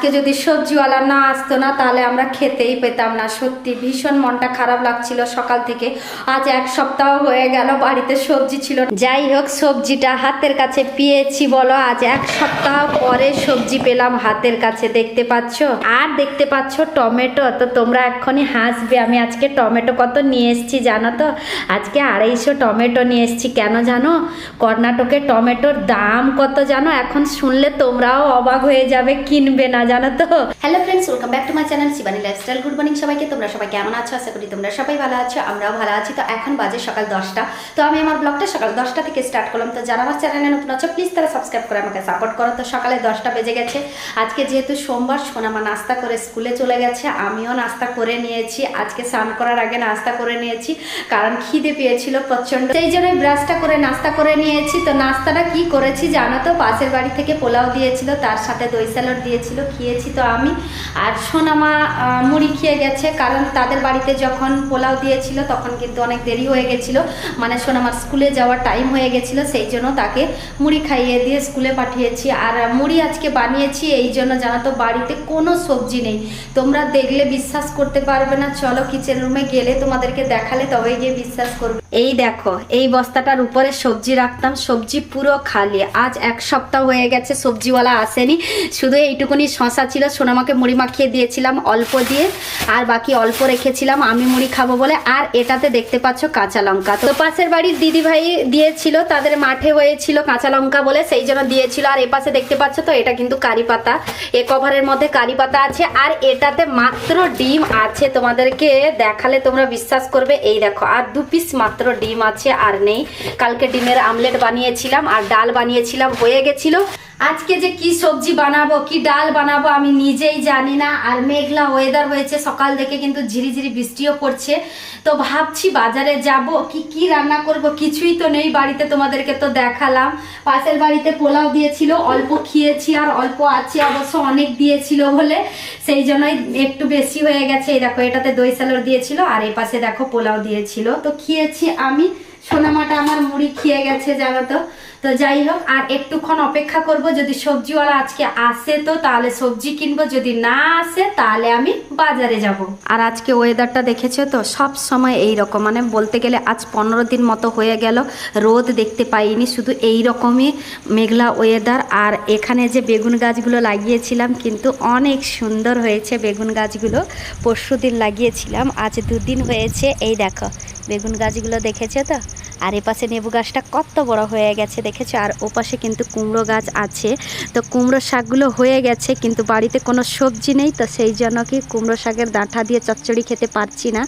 আজকে যদি সবজিওয়ালা না আসতো না তাহলে আমরা খেতেই পেতাম না। সত্যি ভীষণ মনটা খারাপ লাগছিল সকাল থেকে। আজ এক সপ্তাহ হয়ে গেল বাড়িতে সবজি ছিল না। যাই হোক, সবজিটা হাতের কাছে পেয়েছি বলো, আজ এক সপ্তাহ পরে সবজি পেলাম হাতের কাছে। দেখতে পাচ্ছ, আর দেখতে পাচ্ছ টমেটো। তো তোমরা এক্ষুনি হাসবে, আমি আজকে টমেটো কত নিয়ে এসেছি জানো তো? আজকে 250 টমেটো নিয়ে এসেছি। কেন জানো? কর্ণাটকে টমেটোর দাম কত জানো? এখন শুনলে তোমরাও অবাক হয়ে যাবে, কিনবে না জানো তো। Hello friends, welcome back to my channel Shivani lifestyle. Good morning সবাইকে। তোমরা সবাই কেমন আছো? আশা করি তোমরা সবাই ভালো আছো, আমরাও ভালো আছি। তো এখন বাজে সকাল 10টা। তো আমি আমার ব্লগটা সকাল 10টা থেকে স্টার্ট করলাম। তো যারা আমার চ্যানেলে নতুন আছো প্লিজ তারা সাবস্ক্রাইব করে আমাকে সাপোর্ট করো। তো সকালে 10টা বেজে গেছে। আজকে যেহেতু সোমবার, সোনামা নাস্তা করে স্কুলে চলে গেছে, আমিও নাস্তা করে নিয়েছি। আজকে স্নান করার আগে নাস্তা করে নিয়েছি, কারণ খিদে পেয়েছিল প্রচন্ড, সেই জন্যই ব্রাশটা করে নাস্তা করে নিয়েছি। তো নাস্তাটা কি করেছি জানো তো? পাশের বাড়ি থেকে পোলাও দিয়েছিল, তার সাথে দই স্যালাড দিয়েছিল, খেয়েছি। তো আমি আর সোনামা মুড়ি খেয়ে গেছে, কারণ তাদের বাড়িতে যখন পোলাও দিয়েছিল তখন কিন্তু অনেক দেরি হয়ে গেছিলো, মানে সোনামার স্কুলে যাওয়ার টাইম হয়ে গেছিলো, সেই জন্য তাকে মুড়ি খাইয়ে দিয়ে স্কুলে পাঠিয়েছি। আর মুড়ি আজকে বানিয়েছি এই জন্য জানো তো, বাড়িতে কোনো সবজি নেই। তোমরা দেখলে বিশ্বাস করতে পারবে না। চলো কিচেন রুমে গেলে তোমাদেরকে দেখালে তবেই গিয়ে বিশ্বাস করবে। এই দেখো, এই বস্তাটার উপরে সবজি রাখতাম, সবজি পুরো খালি। আজ এক সপ্তাহ হয়ে গেছে সবজিওয়ালা আসেনি। শুধু এইটুকুনি শশা ছিল, সোনামাকে মুড়ি মাখিয়ে দিয়েছিলাম অল্প দিয়ে, আর বাকি অল্প রেখেছিলাম আমি মুড়ি খাবো বলে। আর এটাতে দেখতে পাচ্ছ কাঁচা লঙ্কা। তো পাশের বাড়ির দিদি ভাই দিয়েছিল, তাদের মাঠে হয়েছিল কাঁচা লঙ্কা বলে, সেই জন্য দিয়েছিল। আর এপাশে দেখতে পাচ্ছ তো, এটা কিন্তু কারি পাতা। এ কভারের মধ্যে কারি পাতা আছে, আর এটাতে মাত্র ডিম আছে। তোমাদেরকে দেখালে তোমরা বিশ্বাস করবে। এই দেখো, আর 2 পিস মাত্র ডিম আছে, আর নেই। কালকে ডিমের আমলেট বানিয়েছিলাম আর ডাল বানিয়েছিলাম, হয়ে গেছিল। আজকে যে কি সবজি বানাবো, কি ডাল বানাবো আমি নিজেই জানি না। আর মেঘলা ওয়েদার হয়েছে সকাল থেকে, কিন্তু ঝিরিঝিরি বৃষ্টিও পড়ছে। তো ভাবছি বাজারে যাব, কি রান্না করব, কিছুই তো নেই বাড়িতে। তোমাদেরকে তো দেখালাম, পাশের বাড়িতে পোলাও দিয়েছিল, অল্প খেয়েছি, আর অল্প আছে অবশ্য, অনেক দিয়েছিল বলে সেই জন্যই একটু বেশি হয়ে গেছে। এই দেখো, এটাতে দই স্যালাড দিয়েছিল, আর এই পাশে দেখো পোলাও দিয়েছিল। তো খেয়েছি আমি, সোনামাটা আমার মুড়ি খেয়ে গেছে জানো তো। তো যাই হোক, আর একটুক্ষণ অপেক্ষা করব। যদি সবজিওয়ালা আজকে আসে তো তাহলে সবজি কিনবো, যদি না আসে তাহলে আমি বাজারে যাব। আর আজকে ওয়েদারটা দেখেছো তো, সব সময় এই রকম, মানে বলতে গেলে আজ 15 দিন মতো হয়ে গেল রোদ দেখতে পাইনি, শুধু এই রকমই মেঘলা ওয়েদার। আর এখানে যে বেগুন গাছগুলো লাগিয়েছিলাম কিন্তু অনেক সুন্দর হয়েছে বেগুন গাছগুলো। পরশুদিন লাগিয়েছিলাম, আজ 2 দিন হয়েছে। এই দেখো বেগুন গাছগুলো, দেখেছো তো? আর এপাশে লেবু গাছটা কত বড় হয়ে গেছে দেখেছো। আর ওপাশে কিন্তু কুমড়ো গাছ আছে। তো কুমড়ো শাকগুলো হয়ে গেছে, কিন্তু বাড়িতে কোনো সবজি নেই, তো সেই জন্য কি কুমড়ো শাকের ডাঁটা দিয়ে চচ্চড়ি খেতে পারছি না।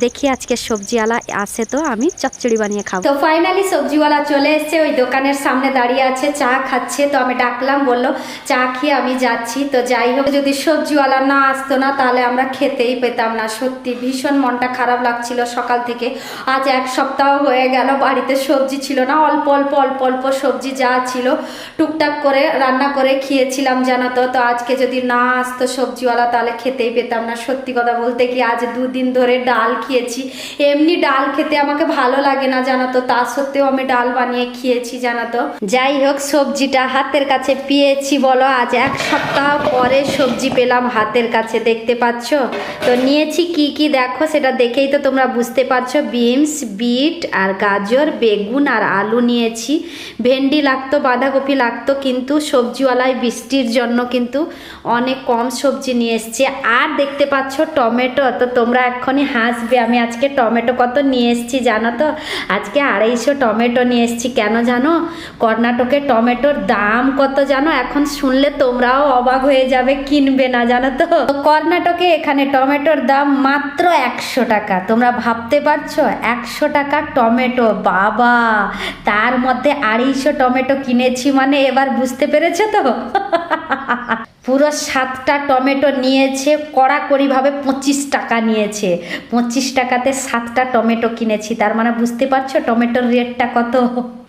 দেখি আজকে সবজিওয়ালা আসে তো আমি চচ্চড়ি বানিয়ে খাবো। তো ফাইনালি সবজিওয়ালা চলে এসছে, ওই দোকানের সামনে দাঁড়িয়ে আছে, চা খাচ্ছে। তো আমি ডাকলাম, বললো চা খেয়ে আমি যাচ্ছি। তো যাই হোক, যদি সবজিওয়ালা না আসতো না তাহলে আমরা খেতেই পেতাম না। সত্যি ভীষণ মনটা খারাপ লাগছিল সকাল থেকে। আজ এক সপ্তাহ হয়ে গেল বাড়িতে সবজি ছিল না। অল্প অল্প অল্প অল্প সবজি যা ছিল টুকটাক করে রান্না করে খেয়েছিলাম জানো তো। তো আজকে যদি না আসতো সবজিওয়ালা তাহলে খেতেই পেতাম না। সত্যি কথা বলতে কি, আজ 2 দিন ধরে ডাল খেয়েছি। এমনি ডাল খেতে আমাকে ভালো লাগে না জানো তো, তা সত্ত্বেও আমি ডাল বানিয়ে খেয়েছি জানো তো। যাই হোক, সবজিটা হাতের কাছে পেয়েছি বলো, আজ এক সপ্তাহ পরে সবজি পেলাম হাতের কাছে। দেখতে পাচ্ছ তো? নিয়েছি কি কি দেখো, সেটা দেখেই তো তোমরা বুঝতে পারছো। বিনস, বিট আর গাজর, বেগুন আর আলু নিয়েছি। ভেন্ডি লাগতো, বাঁধাকপি লাগতো, কিন্তু সবজিওয়ালায় বৃষ্টির জন্য কিন্তু অনেক কম সবজি নিয়ে এসছে। আর দেখতে পাচ্ছ টমেটো। তো তোমরা এক্ষুনি হাসবে, আমি আজকে টমেটো কত নিয়ে এসছি জানো তো? আজকে 250 টমেটো নিয়ে এসছি। কেন জানো? কর্ণাটকে টমেটোর দাম কত জানো? এখন শুনলে তোমরাও অবাক হয়ে যাবে, কিনবে না জানো তো। কর্ণাটকে এখানে টমেটোর দাম মাত্র 100 টাকা। তোমরা ভাবতে পারছো, 100 টাকা টমেটো, বাবা! তার মধ্যে 250 টমেটো কিনেছি, মানে এবার বুঝতে পেরেছো তো? পুরো 7টা টমেটো নিয়েছে, কড়াকড়িভাবে 25 টাকা নিয়েছে। 25 টাকাতে 7টা টমেটো কিনেছি, তার মানে বুঝতে পারছো টমেটোর রেটটা কত।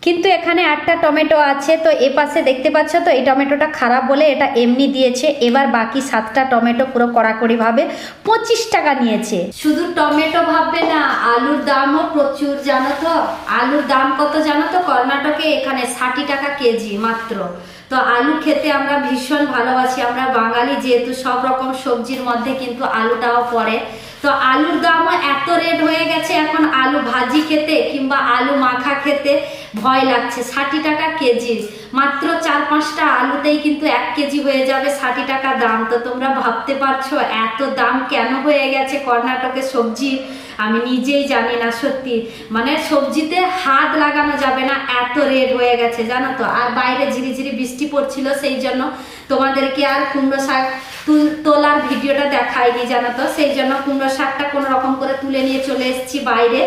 কিন্তু এখানে একটা টমেটো আছে, তো এপাশে দেখতে পাচ্ছ তো, এই টমেটোটা খারাপ বলে এটা এমনি দিয়েছে। এবার বাকি 7টা টমেটো পুরো কড়াকড়িভাবে 25 টাকা নিয়েছে। শুধু টমেটো ভাববে না, আলুর দামও প্রচুর জানো তো। আলুর দাম কত জানো তো? কর্ণাটকে এখানে 60 টাকা কেজি মাত্র। তো তো আলু খেতে আমরা ভীষণ ভালোবাসি, আমরা বাঙালি যেহেতু সব রকম সবজির মধ্যে কিন্তু আলুটাও পড়ে। তো আলুর দামও এত রেট হয়ে গেছে এখন, আলু ভাজি খেতে কিংবা আলু মাখা খেতে ভয় লাগছে। 60 টাকা কেজি, মাত্র 4-5টা আলুতেই কিন্তু 1 কেজি হয়ে যাবে 60 টাকা দাম। তো তোমরা ভাবতে পারছো এত দাম কেন হয়ে গেছে কর্ণাটকে সবজির, আমি নিজেই জানি না সত্যি, মানে সবজিতে হাত লাগানো যাবে না, এত রেট হয়ে গেছে জানো তো। আর বাইরে ঝিরিঝিরি বৃষ্টি পড়ছিল, সেই জন্য তোমাদেরকে আর কুমড়ো শাক তোলার ভিডিওটা দেখাইনি জানো তো, সেই জন্য কুমড়ো শাকটা কোনো রকম করে তুলে নিয়ে চলে এসেছি বাইরে।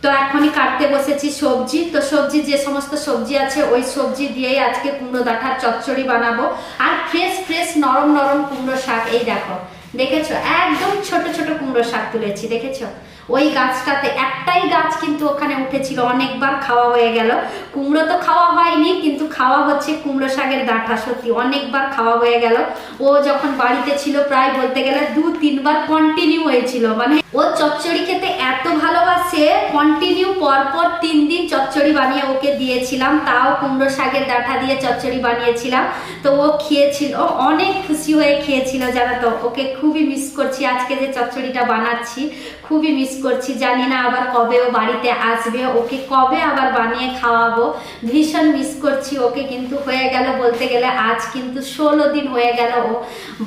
তো এখনই কাটতে বসেছি সবজি। তো সবজি যে সমস্ত সবজি আছে ওই সবজি দিয়েই আজকে কুমড়ো ডাঁটার চচ্চড়ি বানাবো। আর ফ্রেশ ফ্রেশ নরম নরম কুমড়ো শাক, এই দেখো দেখেছো, একদম ছোট ছোট কুমড়ো শাক তুলেছি দেখেছো। ওই গাছটাতে একটাই গাছ কিন্তু ওখানে উঠেছিল, অনেকবার খাওয়া হয়ে গেল। কুমড়ো তো খাওয়া হয়নি, কিন্তু খাওয়া হচ্ছে কুমড়ো শাকের ডাঁটা, সত্যি অনেকবার খাওয়া হয়ে গেল। ও যখন বাড়িতে ছিল প্রায় বলতে গেলে 2-3 বার কন্টিনিউ হয়েছিল, মানে ও চচ্চড়ি খেতে এত ভালোবাসে, কন্টিনিউ পরপর 3 দিন চচ্চড়ি বানিয়ে ওকে দিয়েছিলাম, তাও কুমড়ো শাকের ডাঁটা দিয়ে চচ্চড়ি বানিয়েছিলাম। তো ও খেয়েছিল, অনেক খুশি হয়ে খেয়েছিল জানো তো। ওকে খুবই মিস করছি, আজকে যে চচ্চড়িটা বানাচ্ছি খুবই মিস করছি। জানি না আবার কবে ও বাড়িতে আসবে, ওকে কবে আবার বানিয়ে খাওয়াবো, ভীষণ মিস করছি ওকে। কিন্তু হয়ে গেল বলতে গেলে আজ কিন্তু 16 দিন হয়ে গেল ও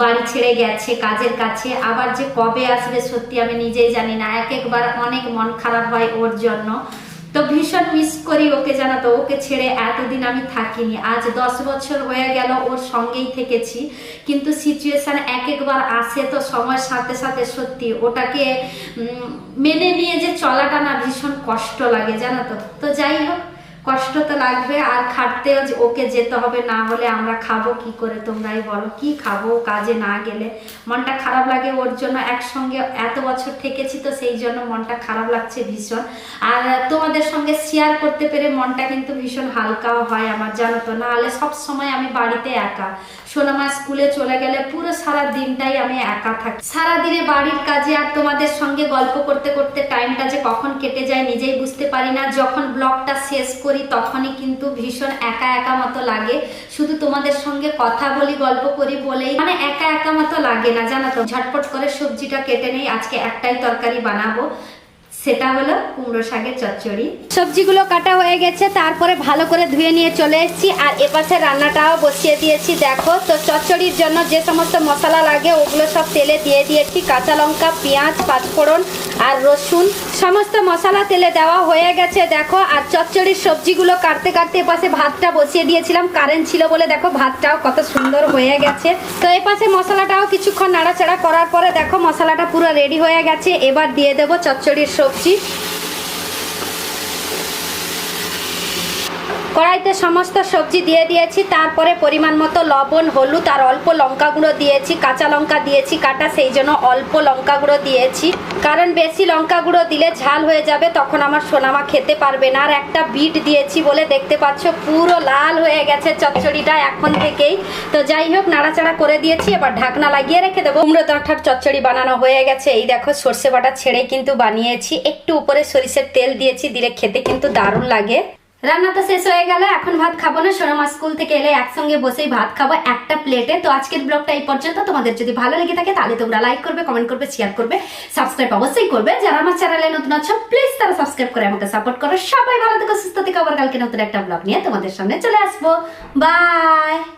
বাড়ি ছেড়ে গেছে কাজের কাছে, আবার যে কবে আসবে সত্যি আমি নিজেই জানি না। একবার অনেক মন খারাপ হয় ওর জন্য, তো ভীষণ মিস করি ওকে জানো তো। ওকে ছেড়ে এতদিন আমি থাকিনি, আজ 10 বছর হয়ে গেল ওর সঙ্গেই থেকেছি। কিন্তু সিচুয়েশন একবার আসে তো সময়ের সাথে সাথে সত্যি ওটাকে মেনে নিয়ে যে চলাটা না ভীষণ কষ্ট লাগে জানো তো। তো যাই হোক, কষ্ট তো লাগবে, আর খাটতেও ওকে যেতে হবে, না হলে আমরা খাবো কি করে তোমরাই বলো, কি খাবো কাজে না গেলে। মনটা খারাপ লাগে ওর জন্য, একসঙ্গে এত বছর থেকেছি তো সেই জন্য মনটা খারাপ লাগছে ভীষণ। আর তোমাদের সঙ্গে শেয়ার করতে পেরে মনটা কিন্তু ভীষণ হালকাও হয় আমার জানো তো। না হলে সব সময় আমি বাড়িতে একা, সোনামা স্কুলে চলে গেলে পুরো সারা দিনটাই আমি একা থাকি। সারাদিনে বাড়ির কাজে আর তোমাদের সঙ্গে গল্প করতে করতে টাইমটা যে কখন কেটে যায় নিজেই বুঝতে পারি না। যখন ব্লগটা শেষ করি তখনই কিন্তু ভীষণ একা একা মতো লাগে, শুধু তোমাদের সঙ্গে কথা বলি গল্প করি বলেই মানে একা একা মতো লাগে না জানো তো। ঝটপট করে সবজিটা কেটে নেই, আজকে একটাই তরকারি বানাবো, সেটা হলো কুমড়ো শাকের চচ্চড়ি। সবজিগুলো কাটা হয়ে গেছে, তারপরে ভালো করে ধুয়ে নিয়ে চলে এসেছি, আর এপাশে রান্নাটাও বসিয়ে দিয়েছি দেখো। তো চচ্চড়ির জন্য যে সমস্ত মশলা লাগে ওগুলো সব তেলে দিয়ে দিয়েছি, কাঁচা লঙ্কা, পেঁয়াজ, পাঁচফোড়ন আর রসুন, সমস্ত মশলা তেলে দেওয়া হয়ে গেছে দেখো। আর চচ্চড়ির সবজিগুলো কাটতে কাটতে এপাশে ভাতটা বসিয়ে দিয়েছিলাম, কারেন্ট ছিল বলে দেখো ভাতটাও কত সুন্দর হয়ে গেছে। তো এপাশে মশলাটাও কিছুক্ষণ নাড়াচাড়া করার পরে দেখো মশলাটা পুরো রেডি হয়ে গেছে। এবার দিয়ে দেবো চচ্চড়ির সবজি। কড়াইতে সমস্ত সবজি দিয়ে দিয়েছি, তারপরে পরিমাণ মতো লবণ, হলুদ আর অল্প লঙ্কা গুঁড়ো দিয়েছি, কাঁচা লঙ্কা দিয়েছি কাটা, সেই জন্য অল্প লঙ্কা গুঁড়ো দিয়েছি, কারণ বেশি লঙ্কা গুঁড়ো দিলে ঝাল হয়ে যাবে, তখন আমার সোনামা খেতে পারবে না। আর একটা বিট দিয়েছি বলে দেখতে পাচ্ছ পুরো লাল হয়ে গেছে চচ্চড়িটা এখন থেকেই। তো যাই হোক নাড়াচাড়া করে দিয়েছি, এবার ঢাকনা লাগিয়ে রেখে দেবো। কুমড়ো ডাঁটার চচ্চড়ি বানানো হয়ে গেছে, এই দেখো সর্ষে বাটা ছেড়ে কিন্তু বানিয়েছি, একটু উপরে সরিষার তেল দিয়েছি, দিলে খেতে কিন্তু দারুণ লাগে। রান্না তো শেষ হয়ে গেল, এখন ভাত খাবো না, সোনামা স্কুল থেকে এলে একসঙ্গে বসেই ভাত খাবো একটা প্লেটে। তো আজকের ব্লগটা এই পর্যন্ত। তোমাদের যদি ভালো লেগে থাকে তাহলে তোমরা লাইক করবে, কমেন্ট করবে, শেয়ার করবে, সাবস্ক্রাইব অবশ্যই করবে। যারা আমার চ্যানেলে নতুন আছো প্লিজ তারা সাবস্ক্রাইব করে আমাকে সাপোর্ট করো। সবাই ভালো থেকো, সুস্থ থেকো, আবার কালকে নতুন একটা ব্লগ নিয়ে তোমাদের সামনে চলে আসবো। বাই।